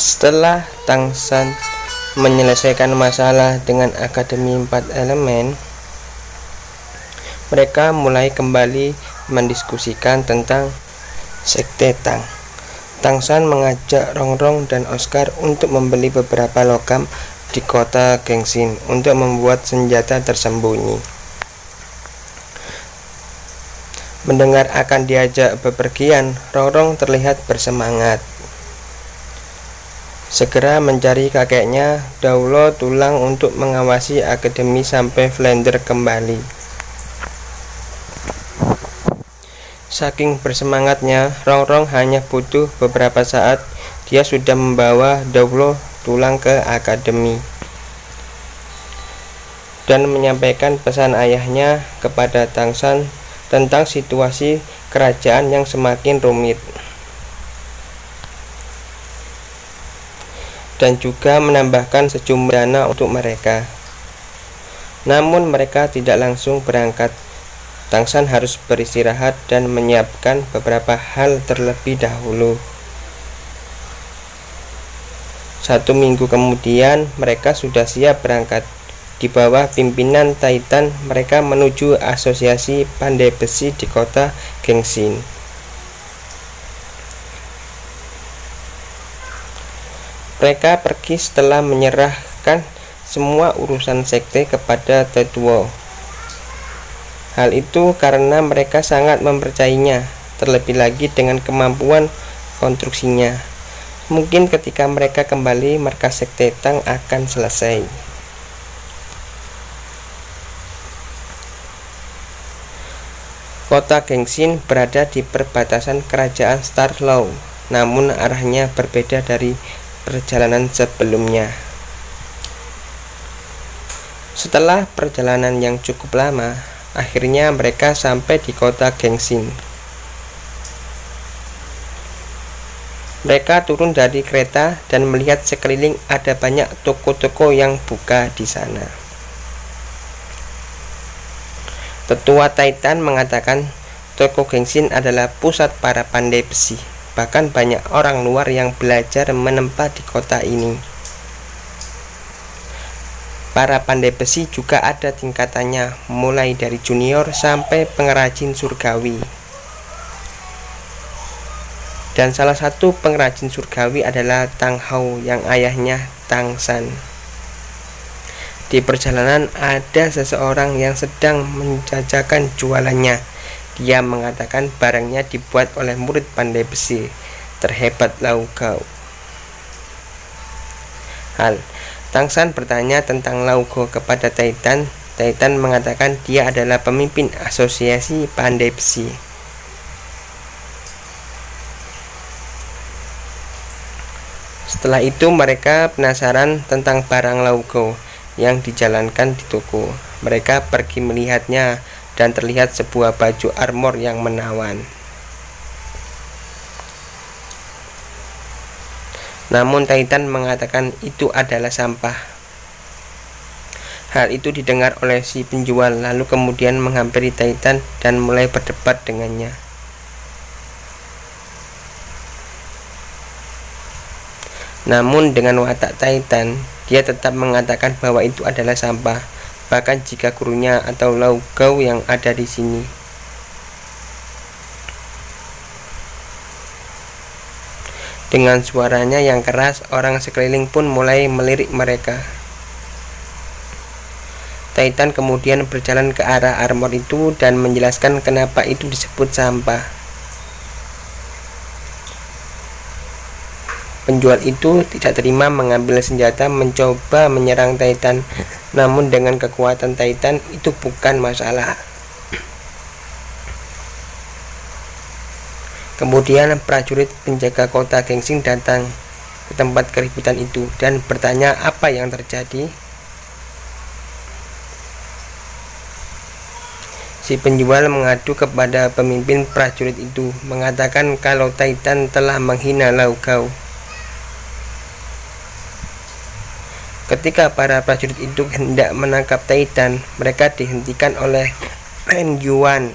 Setelah Tangshan menyelesaikan masalah dengan Akademi 4 Elemen, mereka mulai kembali mendiskusikan tentang Sekte Tang. Tangshan mengajak Rongrong dan Oscar untuk membeli beberapa logam di kota Gengsin untuk membuat senjata tersembunyi. Mendengar akan diajak bepergian, Rongrong terlihat bersemangat. Segera mencari kakeknya, Daulo Tulang, untuk mengawasi akademi sampai Flander kembali. Saking bersemangatnya, Rongrong hanya butuh beberapa saat, dia sudah membawa Daulo Tulang ke akademi dan menyampaikan pesan ayahnya kepada Tangshan tentang situasi kerajaan yang semakin rumit, dan juga menambahkan sejumlah dana untuk mereka. Namun mereka tidak langsung berangkat. Tangshan harus beristirahat dan menyiapkan beberapa hal terlebih dahulu. 1 minggu kemudian mereka sudah siap berangkat. Di bawah pimpinan Titan, mereka menuju asosiasi pandai besi di kota Gengsin. Mereka pergi setelah menyerahkan semua urusan sekte kepada tetua. Hal itu karena mereka sangat mempercayainya, terlebih lagi dengan kemampuan konstruksinya. Mungkin ketika mereka kembali, markas Sekte Tang akan selesai. Kota Gengsin berada di perbatasan kerajaan Starlaw, namun arahnya berbeda dari perjalanan sebelumnya. Setelah perjalanan yang cukup lama, akhirnya mereka sampai di kota Gengsin. Mereka turun dari kereta dan melihat sekeliling ada banyak toko-toko yang buka di sana. Tetua Titan mengatakan toko Gengsin adalah pusat para pandai besi. Bahkan banyak orang luar yang belajar menempa di kota ini. Para pandai besi juga ada tingkatannya, mulai dari junior sampai pengrajin surgawi. Dan salah satu pengrajin surgawi adalah Tang Hao yang ayahnya Tangshan. Di perjalanan ada seseorang yang sedang menjajakan jualannya. Dia mengatakan barangnya dibuat oleh murid pandai besi terhebat Lao Gao. Tangshan bertanya tentang Lao Gao kepada Titan. Titan mengatakan dia adalah pemimpin asosiasi pandai besi. Setelah itu mereka penasaran tentang barang Lao Gao yang dijalankan di toko. Mereka pergi melihatnya dan terlihat sebuah baju armor yang menawan. Namun Titan mengatakan itu adalah sampah. Hal itu didengar oleh si penjual, lalu kemudian menghampiri Titan dan mulai berdebat dengannya. Namun dengan watak Titan, dia tetap mengatakan bahwa itu adalah sampah, bahkan jika gurunya atau Lao Gao yang ada di sini. Dengan suaranya yang keras, orang sekeliling pun mulai melirik mereka. Titan kemudian berjalan ke arah armor itu dan menjelaskan kenapa itu disebut sampah. Penjual itu tidak terima, mengambil senjata mencoba menyerang Titan. Namun dengan kekuatan Titan itu bukan masalah. Kemudian prajurit penjaga kota Gengsin datang ke tempat keributan itu dan bertanya apa yang terjadi. Si penjual mengadu kepada pemimpin prajurit itu, mengatakan kalau Titan telah menghina Lao Gao. Ketika para prajurit itu hendak menangkap Titan, mereka dihentikan oleh Ren Yuan.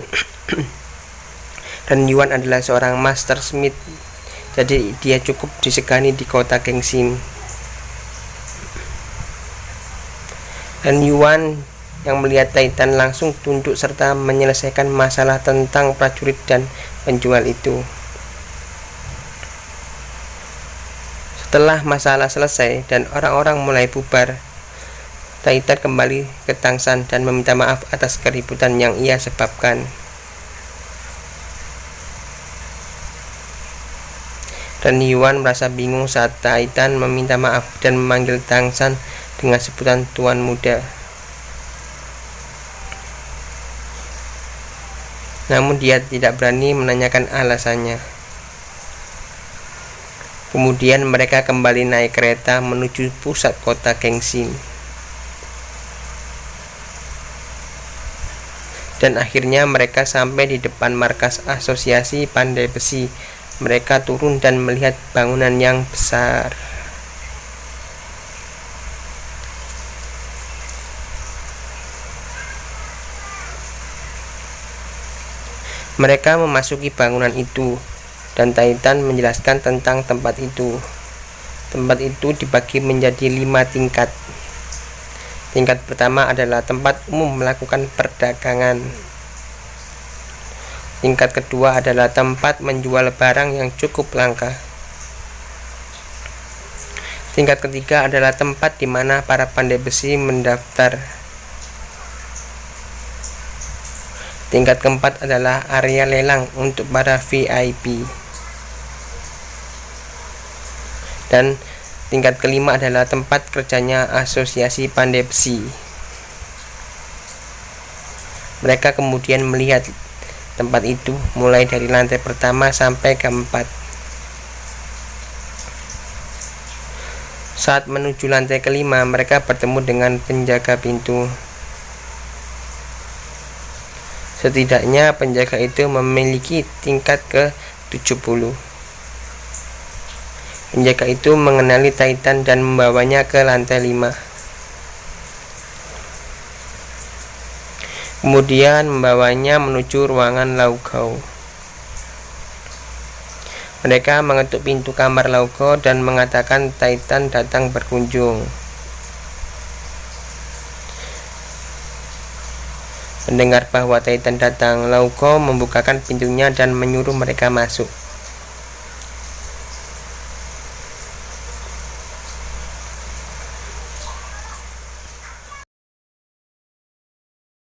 Ren Yuan adalah seorang master smith jadi dia cukup disegani di kota Kengsin. Dan Yuan yang melihat Titan langsung tunduk serta menyelesaikan masalah tentang prajurit dan penjual itu. Setelah masalah selesai dan orang-orang mulai bubar, Titan kembali ke Tangshan dan meminta maaf atas keributan yang ia sebabkan. Dan Yuan merasa bingung saat Titan meminta maaf dan memanggil Tangshan dengan sebutan Tuan Muda. Namun dia tidak berani menanyakan alasannya. Kemudian mereka kembali naik kereta menuju pusat kota Kengsin. Dan akhirnya mereka sampai di depan markas asosiasi pandai besi. Mereka turun dan melihat bangunan yang besar. Mereka memasuki bangunan itu, dan Titan menjelaskan tentang tempat itu. Tempat itu dibagi menjadi 5 tingkat. Tingkat pertama adalah tempat umum melakukan perdagangan. Tingkat kedua adalah tempat menjual barang yang cukup langka. Tingkat ketiga adalah tempat di mana para pandai besi mendaftar. Tingkat keempat adalah area lelang untuk para VIP. Dan tingkat kelima adalah tempat kerjanya asosiasi pandai besi. Mereka kemudian melihat tempat itu mulai dari lantai pertama sampai keempat. Saat menuju lantai kelima, mereka bertemu dengan penjaga pintu. Setidaknya penjaga itu memiliki tingkat ke-70. Penjaga itu mengenali Titan dan membawanya ke lantai 5. Kemudian membawanya menuju ruangan Laogao. Mereka mengetuk pintu kamar Laogao dan mengatakan Titan datang berkunjung. Mendengar bahwa Titan datang, Laogao membukakan pintunya dan menyuruh mereka masuk.